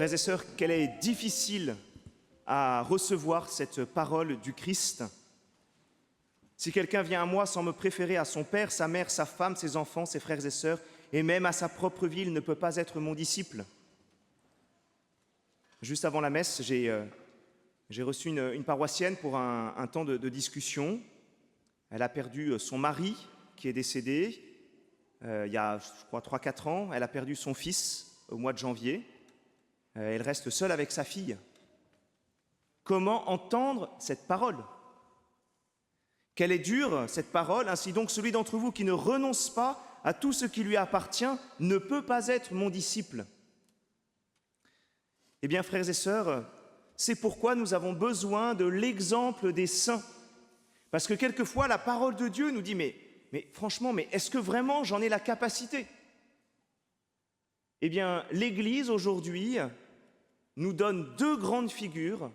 Frères et sœurs, qu'elle est difficile à recevoir cette parole du Christ. Si quelqu'un vient à moi sans me préférer à son père, sa mère, sa femme, ses enfants, ses frères et sœurs, et même à sa propre vie, il ne peut pas être mon disciple. Juste avant la messe, j'ai reçu une paroissienne pour un temps de discussion. Elle a perdu son mari qui est décédé il y a, je crois, 3-4 ans. Elle a perdu son fils au mois de janvier. Elle reste seule avec sa fille. Comment entendre cette parole? Qu'elle est dure, cette parole. Ainsi donc, celui d'entre vous qui ne renonce pas à tout ce qui lui appartient ne peut pas être mon disciple. Eh bien, frères et sœurs, c'est pourquoi nous avons besoin de l'exemple des saints. Parce que quelquefois, la parole de Dieu nous dit, mais franchement, est-ce que vraiment j'en ai la capacité? Eh bien, l'Église, aujourd'hui, nous donne deux grandes figures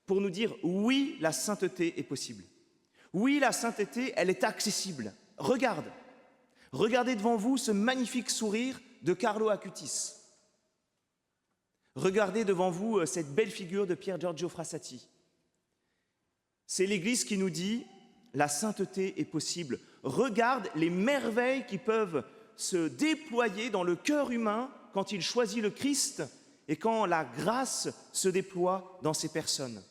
pour nous dire, oui, la sainteté est possible. Oui, la sainteté, elle est accessible. Regardez devant vous ce magnifique sourire de Carlo Acutis. Regardez devant vous cette belle figure de Pier Giorgio Frassati. C'est l'Église qui nous dit la sainteté est possible. Regarde les merveilles qui peuvent se déployer dans le cœur humain quand il choisit le Christ et quand la grâce se déploie dans ces personnes.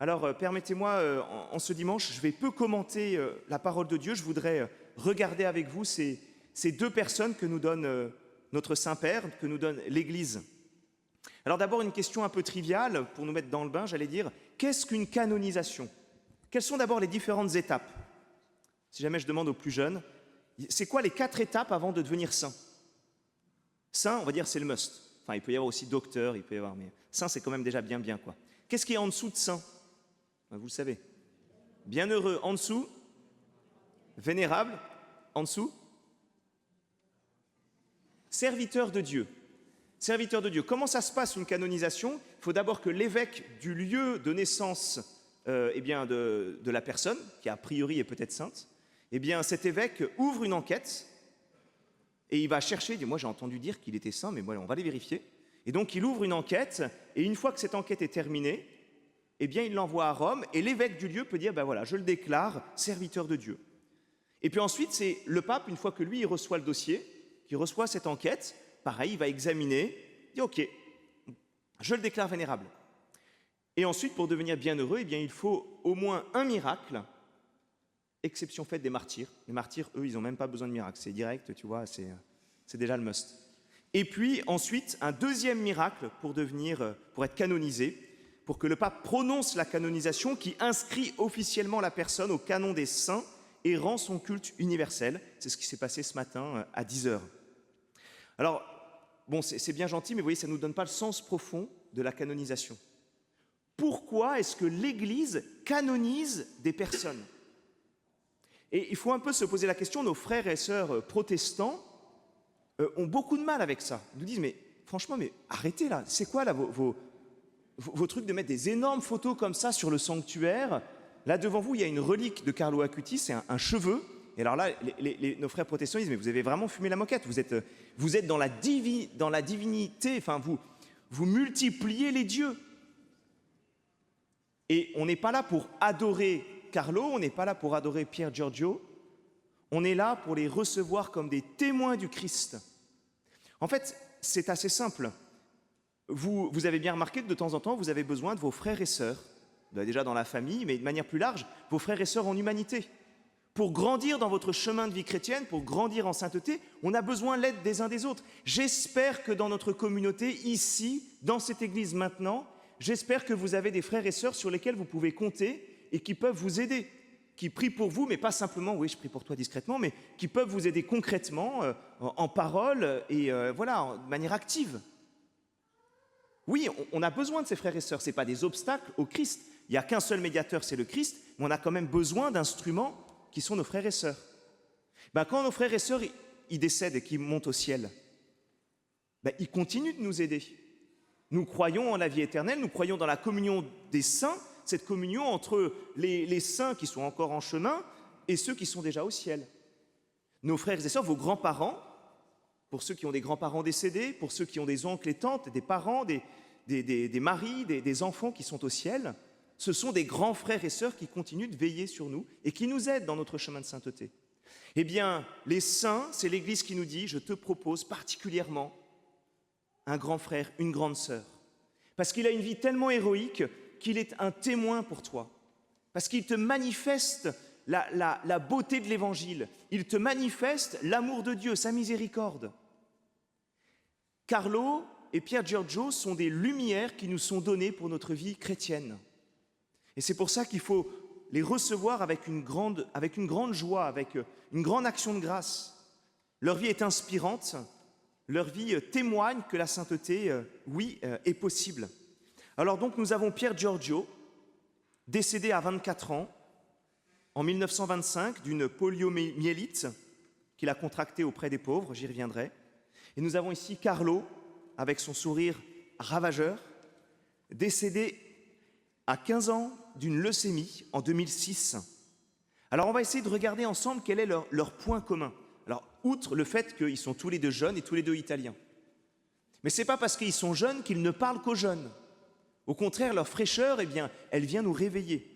Alors, permettez-moi, en ce dimanche, je vais peu commenter la parole de Dieu. Je voudrais regarder avec vous ces deux personnes que nous donne notre Saint-Père, que nous donne l'Église. Alors d'abord, une question un peu triviale, pour nous mettre dans le bain, j'allais dire, qu'est-ce qu'une canonisation? Quelles sont d'abord les différentes étapes? Si jamais je demande aux plus jeunes, c'est quoi les 4 étapes avant de devenir saint? Saint, on va dire, c'est le must. Enfin, il peut y avoir aussi docteur, il peut y avoir, mais saint, c'est quand même déjà bien, quoi. Qu'est-ce qui est en dessous de saint? Vous le savez. Bienheureux, en dessous. Vénérable, en dessous. Serviteur de Dieu. Serviteur de Dieu. Comment ça se passe une canonisation? Il faut d'abord que l'évêque du lieu de naissance de la personne, qui a priori est peut-être sainte, eh bien cet évêque ouvre une enquête et il va chercher, moi j'ai entendu dire qu'il était saint, mais voilà, on va les vérifier. Et donc il ouvre une enquête et une fois que cette enquête est terminée, eh bien il l'envoie à Rome et l'évêque du lieu peut dire, ben voilà, je le déclare serviteur de Dieu. Et puis ensuite c'est le pape, une fois que lui il reçoit le dossier, qui reçoit cette enquête, pareil, il va examiner, il dit ok, je le déclare vénérable. Et ensuite, pour devenir bienheureux, eh bien, il faut au moins un miracle, exception faite des martyrs. Les martyrs, eux, ils n'ont même pas besoin de miracle, c'est direct, tu vois, c'est déjà le must. Et puis ensuite, un deuxième miracle pour être canonisé, pour que le pape prononce la canonisation qui inscrit officiellement la personne au canon des saints et rend son culte universel. C'est ce qui s'est passé ce matin à 10h. Alors, bon, c'est bien gentil, mais vous voyez, ça ne nous donne pas le sens profond de la canonisation. Pourquoi est-ce que l'Église canonise des personnes? Et il faut un peu se poser la question, nos frères et sœurs protestants ont beaucoup de mal avec ça. Ils nous disent, mais franchement, mais arrêtez là, c'est quoi là vos trucs de mettre des énormes photos comme ça sur le sanctuaire? Là devant vous, il y a une relique de Carlo Acutis, c'est un cheveu. Et alors là, nos frères protestants disent, mais vous avez vraiment fumé la moquette, vous êtes dans la divinité, enfin vous multipliez les dieux. Et on n'est pas là pour adorer Carlo, on n'est pas là pour adorer Pier Giorgio, on est là pour les recevoir comme des témoins du Christ. En fait, c'est assez simple. Vous avez bien remarqué que de temps en temps, vous avez besoin de vos frères et sœurs, déjà dans la famille, mais de manière plus large, vos frères et sœurs en humanité. Pour grandir dans votre chemin de vie chrétienne, pour grandir en sainteté, on a besoin de l'aide des uns des autres. J'espère que dans notre communauté, ici, dans cette église maintenant, j'espère que vous avez des frères et sœurs sur lesquels vous pouvez compter et qui peuvent vous aider, qui prient pour vous, mais pas simplement, oui, je prie pour toi discrètement, mais qui peuvent vous aider concrètement, en parole et voilà, de manière active. Oui, on a besoin de ces frères et sœurs, ce n'est pas des obstacles au Christ. Il n'y a qu'un seul médiateur, c'est le Christ, mais on a quand même besoin d'instruments qui sont nos frères et sœurs. Quand nos frères et sœurs ils décèdent et qu'ils montent au ciel, ils continuent de nous aider. Nous croyons en la vie éternelle, nous croyons dans la communion des saints, cette communion entre les saints qui sont encore en chemin et ceux qui sont déjà au ciel. Nos frères et sœurs, vos grands-parents, pour ceux qui ont des grands-parents décédés, pour ceux qui ont des oncles et tantes, des parents, des maris, des enfants qui sont au ciel. Ce sont des grands frères et sœurs qui continuent de veiller sur nous et qui nous aident dans notre chemin de sainteté. Eh bien, les saints, c'est l'Église qui nous dit, je te propose particulièrement un grand frère, une grande sœur. Parce qu'il a une vie tellement héroïque qu'il est un témoin pour toi. Parce qu'il te manifeste la beauté de l'Évangile. Il te manifeste l'amour de Dieu, sa miséricorde. Carlo et Pier Giorgio sont des lumières qui nous sont données pour notre vie chrétienne. Et c'est pour ça qu'il faut les recevoir avec une grande joie, avec une grande action de grâce. Leur vie est inspirante, leur vie témoigne que la sainteté, est possible. Alors donc nous avons Pier Giorgio, décédé à 24 ans, en 1925, d'une poliomyélite qu'il a contractée auprès des pauvres, j'y reviendrai. Et nous avons ici Carlo, avec son sourire ravageur, décédé à 15 ans d'une leucémie en 2006. Alors on va essayer de regarder ensemble quel est leur point commun. Alors, outre le fait qu'ils sont tous les deux jeunes et tous les deux italiens. Mais ce n'est pas parce qu'ils sont jeunes qu'ils ne parlent qu'aux jeunes. Au contraire, leur fraîcheur, elle vient nous réveiller.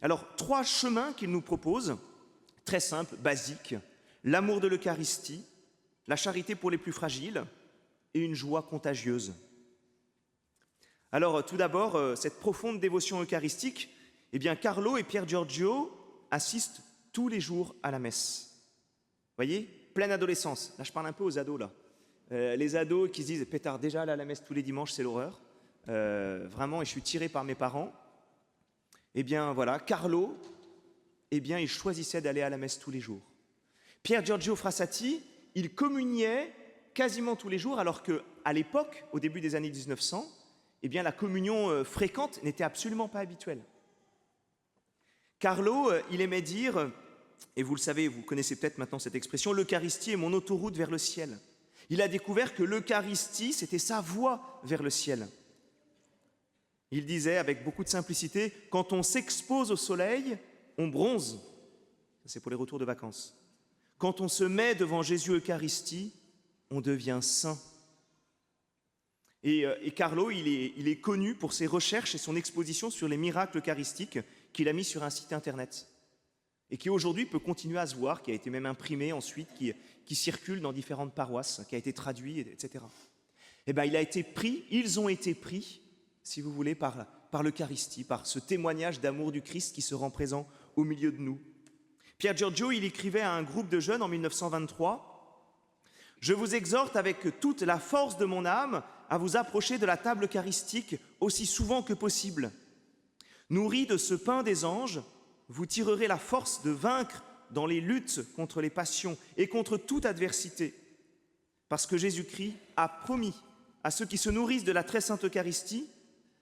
Alors, 3 chemins qu'ils nous proposent, très simples, basiques. L'amour de l'Eucharistie, la charité pour les plus fragiles et une joie contagieuse. Alors, tout d'abord, cette profonde dévotion eucharistique, Carlo et Pier Giorgio assistent tous les jours à la messe. Vous voyez, pleine adolescence. Là, je parle un peu aux ados, là. Les ados qui se disent « Pétard, déjà aller à la messe tous les dimanches, c'est l'horreur. Vraiment, et je suis tiré par mes parents. » Voilà, Carlo, il choisissait d'aller à la messe tous les jours. Pier Giorgio Frassati, il communiait quasiment tous les jours, alors qu'à l'époque, au début des années 1900, la communion fréquente n'était absolument pas habituelle. Carlo, il aimait dire, et vous le savez, vous connaissez peut-être maintenant cette expression, l'Eucharistie est mon autoroute vers le ciel. Il a découvert que l'Eucharistie, c'était sa voie vers le ciel. Il disait avec beaucoup de simplicité, quand on s'expose au soleil, on bronze. C'est pour les retours de vacances. Quand on se met devant Jésus Eucharistie, on devient saint. Et Carlo, il est connu pour ses recherches et son exposition sur les miracles eucharistiques qu'il a mis sur un site internet. Et qui aujourd'hui peut continuer à se voir, qui a été même imprimé ensuite, qui circule dans différentes paroisses, qui a été traduit, etc. Ils ont été pris, si vous voulez, par l'Eucharistie, par ce témoignage d'amour du Christ qui se rend présent au milieu de nous. Pier Giorgio, il écrivait à un groupe de jeunes en 1923 « Je vous exhorte avec toute la force de mon âme à vous approcher de la table eucharistique aussi souvent que possible. Nourris de ce pain des anges, vous tirerez la force de vaincre dans les luttes contre les passions et contre toute adversité, parce que Jésus-Christ a promis à ceux qui se nourrissent de la très sainte Eucharistie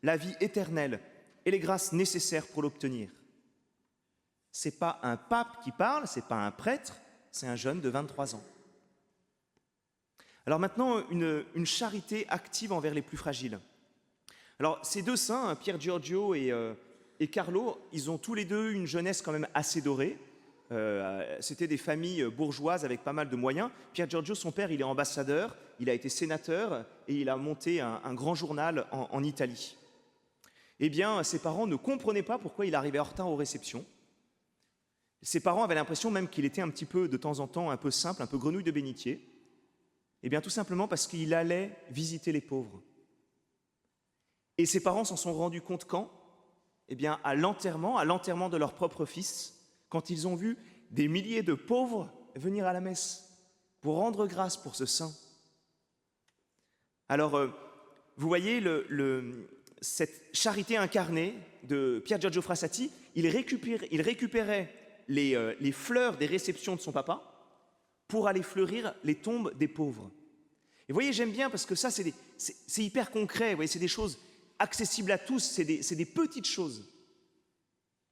la vie éternelle et les grâces nécessaires pour l'obtenir. » Ce n'est pas un pape qui parle, ce n'est pas un prêtre, c'est un jeune de 23 ans. Alors maintenant, une charité active envers les plus fragiles. Alors ces deux saints, Pier Giorgio et Carlo, ils ont tous les deux une jeunesse quand même assez dorée. C'était des familles bourgeoises avec pas mal de moyens. Pier Giorgio, son père, il est ambassadeur, il a été sénateur et il a monté un grand journal en Italie. Ses parents ne comprenaient pas pourquoi il arrivait en retard aux réceptions. Ses parents avaient l'impression même qu'il était un petit peu, de temps en temps, un peu simple, un peu grenouille de bénitier. Tout simplement parce qu'il allait visiter les pauvres. Et ses parents s'en sont rendus compte quand ? À l'enterrement de leur propre fils, quand ils ont vu des milliers de pauvres venir à la messe pour rendre grâce pour ce saint. Alors, vous voyez, cette charité incarnée de Pier Giorgio Frassati, il récupérait les fleurs des réceptions de son papa pour aller fleurir les tombes des pauvres. Et vous voyez, j'aime bien parce que ça, c'est hyper concret, vous voyez, c'est des choses accessibles à tous, c'est des petites choses.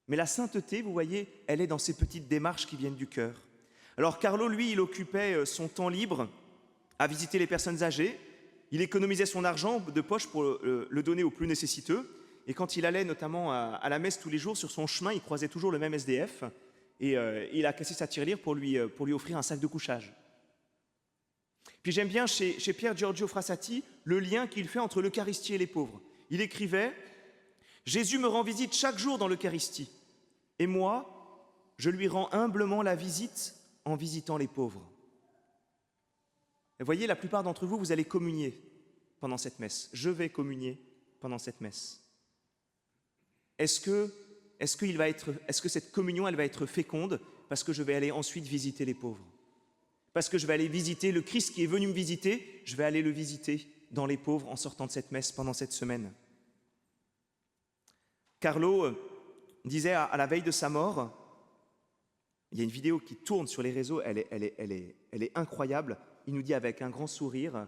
Mais la sainteté, vous voyez, elle est dans ces petites démarches qui viennent du cœur. Alors Carlo, lui, il occupait son temps libre à visiter les personnes âgées, il économisait son argent de poche pour le donner aux plus nécessiteux, et quand il allait notamment à la messe tous les jours, sur son chemin, il croisait toujours le même SDF, et il a cassé sa tirelire pour lui offrir un sac de couchage. Puis j'aime bien chez Pier Giorgio Frassati le lien qu'il fait entre l'Eucharistie et les pauvres. Il écrivait « Jésus me rend visite chaque jour dans l'Eucharistie, et moi, je lui rends humblement la visite en visitant les pauvres. » Vous voyez, la plupart d'entre vous, vous allez communier pendant cette messe. Je vais communier pendant cette messe. Est-ce que cette communion, elle va être féconde parce que je vais aller ensuite visiter les pauvres? Parce que je vais aller visiter le Christ qui est venu me visiter, je vais aller le visiter dans les pauvres en sortant de cette messe pendant cette semaine. Carlo disait à la veille de sa mort, il y a une vidéo qui tourne sur les réseaux, elle est incroyable. Il nous dit avec un grand sourire,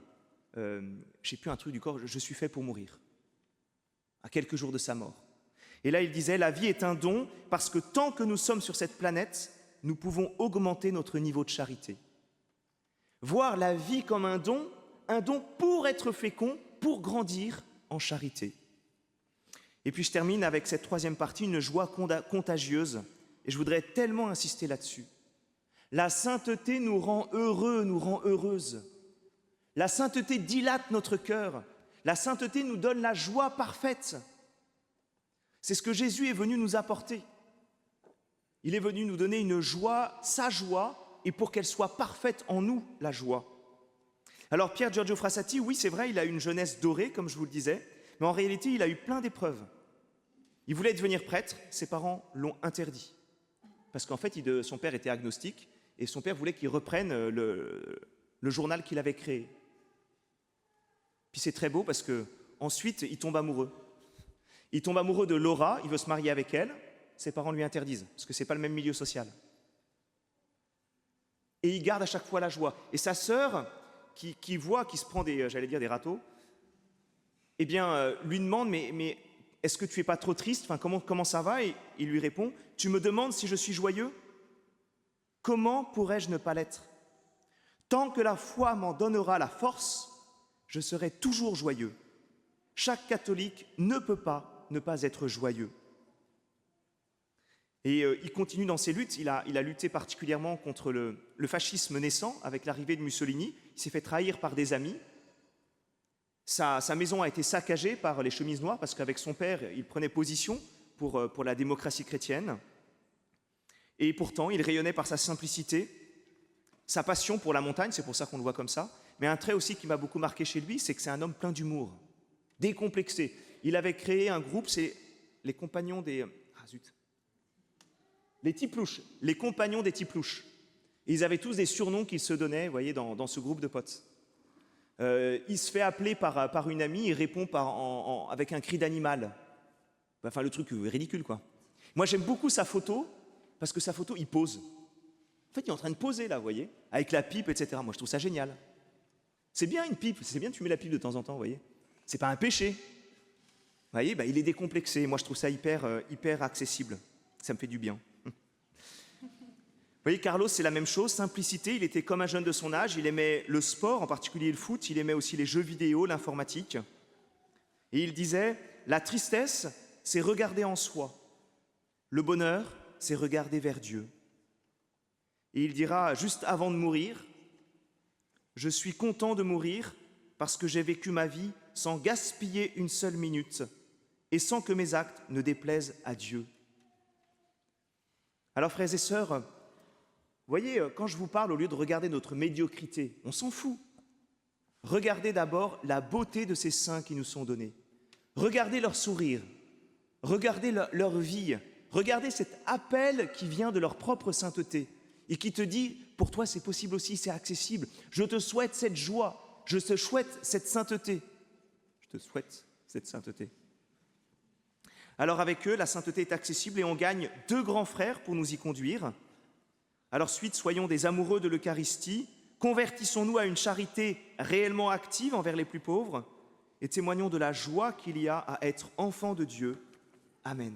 je ne sais plus un truc du corps, je suis fait pour mourir, à quelques jours de sa mort. Et là, il disait, la vie est un don parce que tant que nous sommes sur cette planète, nous pouvons augmenter notre niveau de charité. Voir la vie comme un don pour être fécond, pour grandir en charité. Et puis je termine avec cette troisième partie, une joie contagieuse, et je voudrais tellement insister là-dessus. La sainteté nous rend heureux, nous rend heureuses. La sainteté dilate notre cœur. La sainteté nous donne la joie parfaite. C'est ce que Jésus est venu nous apporter. Il est venu nous donner une joie, sa joie, et pour qu'elle soit parfaite en nous, la joie. Alors Pier Giorgio Frassati, oui c'est vrai, il a une jeunesse dorée, comme je vous le disais, mais en réalité il a eu plein d'épreuves. Il voulait devenir prêtre, ses parents l'ont interdit. Parce qu'en fait, son père était agnostique, et son père voulait qu'il reprenne le journal qu'il avait créé. Puis c'est très beau parce qu'ensuite, il tombe amoureux. Il tombe amoureux de Laura, il veut se marier avec elle, ses parents lui interdisent, parce que ce n'est pas le même milieu social. Et il garde à chaque fois la joie. Et sa sœur, qui voit, qui se prend des râteaux, eh bien, lui demande, mais est-ce que tu n'es pas trop triste? Enfin, comment ça va? Et il lui répond, tu me demandes si je suis joyeux? Comment pourrais-je ne pas l'être? Tant que la foi m'en donnera la force, je serai toujours joyeux. Chaque catholique ne peut pas ne pas être joyeux. Et il continue dans ses luttes. Il a lutté particulièrement contre le fascisme naissant avec l'arrivée de Mussolini. Il s'est fait trahir par des amis. Sa maison a été saccagée par les chemises noires parce qu'avec son père, il prenait position pour la démocratie chrétienne. Et pourtant, il rayonnait par sa simplicité, sa passion pour la montagne, c'est pour ça qu'on le voit comme ça. Mais un trait aussi qui m'a beaucoup marqué chez lui, c'est que c'est un homme plein d'humour, décomplexé. Il avait créé un groupe, c'est les compagnons des... Ah zut. Les Tiplouches, les compagnons des Tiplouches. Et ils avaient tous des surnoms qu'ils se donnaient, vous voyez, dans ce groupe de potes. Il se fait appeler par une amie, il répond avec un cri d'animal. Enfin, le truc est ridicule, quoi. Moi, j'aime beaucoup sa photo, parce que sa photo, il pose. En fait, il est en train de poser, là, vous voyez, avec la pipe, etc. Moi, je trouve ça génial. C'est bien une pipe, c'est bien de fumer la pipe de temps en temps, vous voyez. C'est pas un péché. Vous voyez, il est décomplexé. Moi, je trouve ça hyper accessible. Ça me fait du bien. Vous voyez, Carlos, c'est la même chose, simplicité. Il était comme un jeune de son âge. Il aimait le sport, en particulier le foot. Il aimait aussi les jeux vidéo, l'informatique. Et il disait, la tristesse, c'est regarder en soi. Le bonheur, c'est regarder vers Dieu. Et il dira, juste avant de mourir, je suis content de mourir parce que j'ai vécu ma vie sans gaspiller une seule minute et sans que mes actes ne déplaisent à Dieu. Alors, frères et sœurs, vous voyez, quand je vous parle, au lieu de regarder notre médiocrité, on s'en fout. Regardez d'abord la beauté de ces saints qui nous sont donnés. Regardez leur sourire, regardez leur vie, regardez cet appel qui vient de leur propre sainteté et qui te dit, pour toi c'est possible aussi, c'est accessible. Je te souhaite cette joie, je te souhaite cette sainteté. Je te souhaite cette sainteté. Alors avec eux, la sainteté est accessible et on gagne 2 grands frères pour nous y conduire. Alors suite, soyons des amoureux de l'Eucharistie, convertissons-nous à une charité réellement active envers les plus pauvres et témoignons de la joie qu'il y a à être enfant de Dieu. Amen.